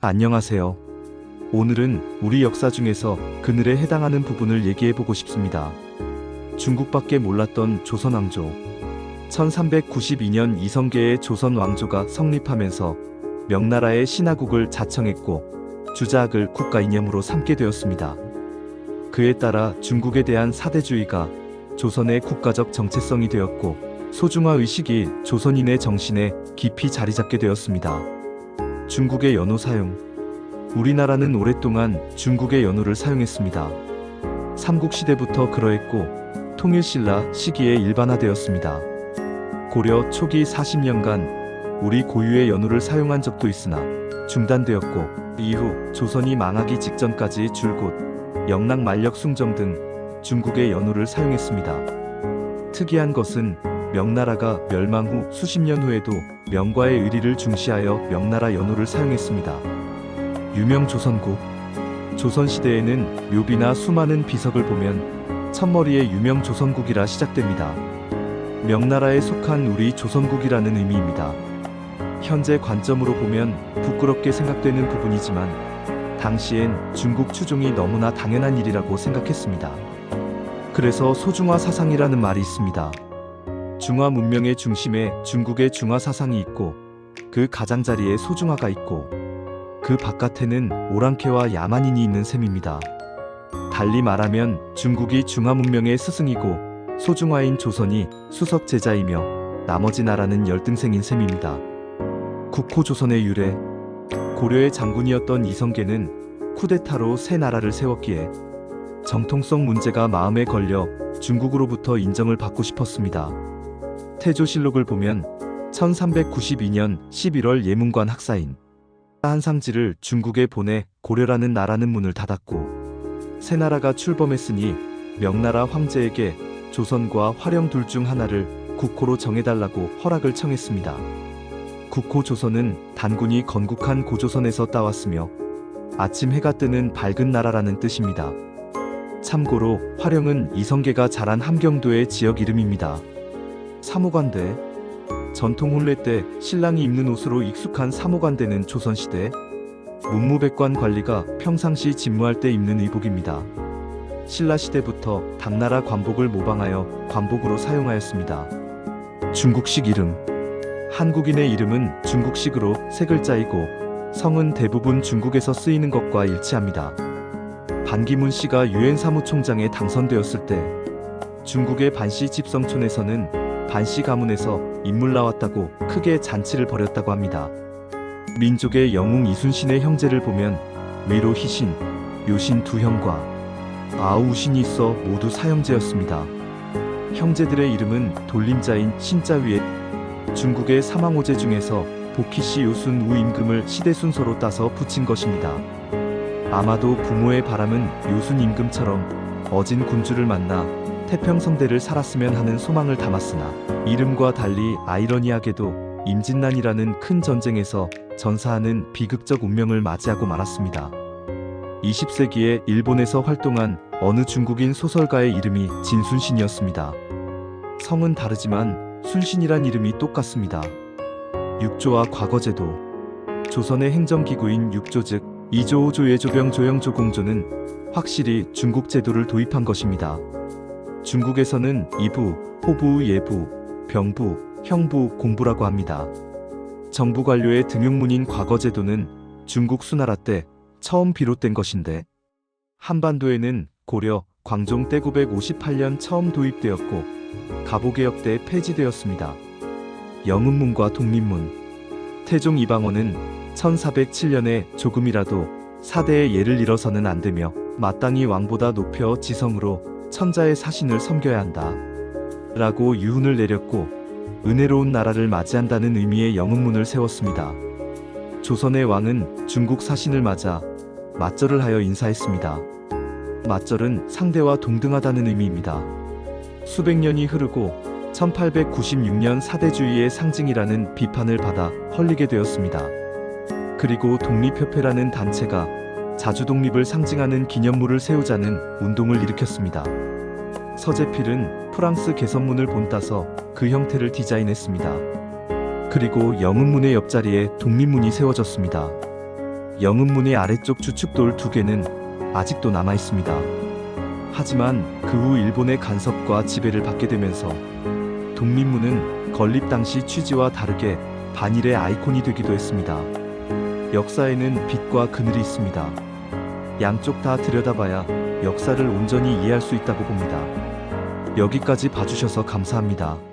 안녕하세요. 오늘은 우리 역사 중에서 그늘에 해당하는 부분을 얘기해보고 싶습니다. 중국밖에 몰랐던 조선 왕조. 1392년 이성계의 조선 왕조가 성립하면서 명나라의 신하국을 자청했고 주자학을 국가 이념으로 삼게 되었습니다. 그에 따라 중국에 대한 사대주의가 조선의 국가적 정체성이 되었고 소중화 의식이 조선인의 정신에 깊이 자리잡게 되었습니다. 중국의 연호 사용. 우리나라는 오랫동안 중국의 연호를 사용했습니다. 삼국시대부터 그러했고 통일신라 시기에 일반화되었습니다. 고려 초기 40년간 우리 고유의 연호를 사용한 적도 있으나 중단되었고 이후 조선이 망하기 직전까지 줄곧, 영락 만력 숭정 등 중국의 연호를 사용했습니다. 특이한 것은 명나라가 멸망 후 수십 년 후에도 명과의 의리를 중시하여 명나라 연호를 사용했습니다. 유명 조선국. 조선시대에는 묘비나 수많은 비석을 보면 첫머리의 유명 조선국이라 시작됩니다. 명나라에 속한 우리 조선국이라는 의미입니다. 현재 관점으로 보면 부끄럽게 생각되는 부분이지만 당시엔 중국 추종이 너무나 당연한 일이라고 생각했습니다. 그래서 소중화 사상이라는 말이 있습니다. 중화 문명의 중심에 중국의 중화 사상이 있고 그 가장자리에 소중화가 있고 그 바깥에는 오랑캐와 야만인이 있는 셈입니다. 달리 말하면 중국이 중화 문명의 스승이고 소중화인 조선이 수석 제자이며 나머지 나라는 열등생인 셈입니다. 국호조선의 유래. 고려의 장군이었던 이성계는 쿠데타로 새 나라를 세웠기에 정통성 문제가 마음에 걸려 중국으로부터 인정을 받고 싶었습니다. 태조실록을 보면 1392년 11월 예문관 학사인 한상지를 중국에 보내 고려라는 나라는 문을 닫았고 새 나라가 출범했으니 명나라 황제에게 조선과 화령 둘 중 하나를 국호로 정해달라고 허락을 청했습니다. 국호조선은 단군이 건국한 고조선에서 따왔으며 아침 해가 뜨는 밝은 나라라는 뜻입니다. 참고로 화령은 이성계가 자란 함경도의 지역 이름입니다. 사모관대. 전통 혼례 때 신랑이 입는 옷으로 익숙한 사모관대는 조선시대 문무백관 관리가 평상시 집무할 때 입는 의복입니다. 신라시대부터 당나라 관복을 모방하여 관복으로 사용하였습니다. 중국식 이름. 한국인의 이름은 중국식으로 세 글자이고 성은 대부분 중국에서 쓰이는 것과 일치합니다. 반기문 씨가 유엔 사무총장에 당선되었을 때 중국의 반시 집성촌에서는 반시 가문에서 인물 나왔다고 크게 잔치를 벌였다고 합니다. 민족의 영웅 이순신의 형제를 보면 위로 희신, 요신 두 형과 아우신이 있어 모두 사형제였습니다. 형제들의 이름은 돌림자인 신자 위에 중국의 사망호제 중에서 복희씨 요순 우임금을 시대 순서로 따서 붙인 것입니다. 아마도 부모의 바람은 요순 임금처럼 어진 군주를 만나 태평성대를 살았으면 하는 소망을 담았으나 이름과 달리 아이러니하게도 임진난이라는 큰 전쟁에서 전사하는 비극적 운명을 맞이하고 말았습니다. 20세기에 일본에서 활동한 어느 중국인 소설가의 이름이 진순신이었습니다. 성은 다르지만 순신이란 이름이 똑같습니다. 육조와 과거제도. 조선의 행정기구인 육조 즉 이조, 오조, 예조병, 조영, 조공조는 확실히 중국 제도를 도입한 것입니다. 중국에서는 이부, 호부, 예부, 병부, 형부, 공부라고 합니다. 정부 관료의 등용문인 과거제도는 중국 수나라 때 처음 비롯된 것인데 한반도에는 고려, 광종 때 958년 처음 도입되었고 가보개혁 때 폐지되었습니다. 영음문과 독립문. 태종 이방원은 1407년에 조금이라도 사대의 예를 잃어서는 안되며 마땅히 왕보다 높여 지성으로 천자의 사신을 섬겨야 한다 라고 유훈을 내렸고 은혜로운 나라를 맞이한다는 의미의 영음문을 세웠습니다. 조선의 왕은 중국 사신을 맞아 맞절을 하여 인사했습니다. 맞절은 상대와 동등하다는 의미입니다. 수백 년이 흐르고 1896년 사대주의의 상징이라는 비판을 받아 헐리게 되었습니다. 그리고 독립협회라는 단체가 자주독립을 상징하는 기념물을 세우자는 운동을 일으켰습니다. 서재필은 프랑스 개선문을 본따서 그 형태를 디자인했습니다. 그리고 영음문의 옆자리에 독립문이 세워졌습니다. 영흥문의 아래쪽 주축돌 2개는 아직도 남아 있습니다. 하지만 그 후 일본의 간섭과 지배를 받게 되면서 독립문은 건립 당시 취지와 다르게 반일의 아이콘이 되기도 했습니다. 역사에는 빛과 그늘이 있습니다. 양쪽 다 들여다봐야 역사를 온전히 이해할 수 있다고 봅니다. 여기까지 봐주셔서 감사합니다.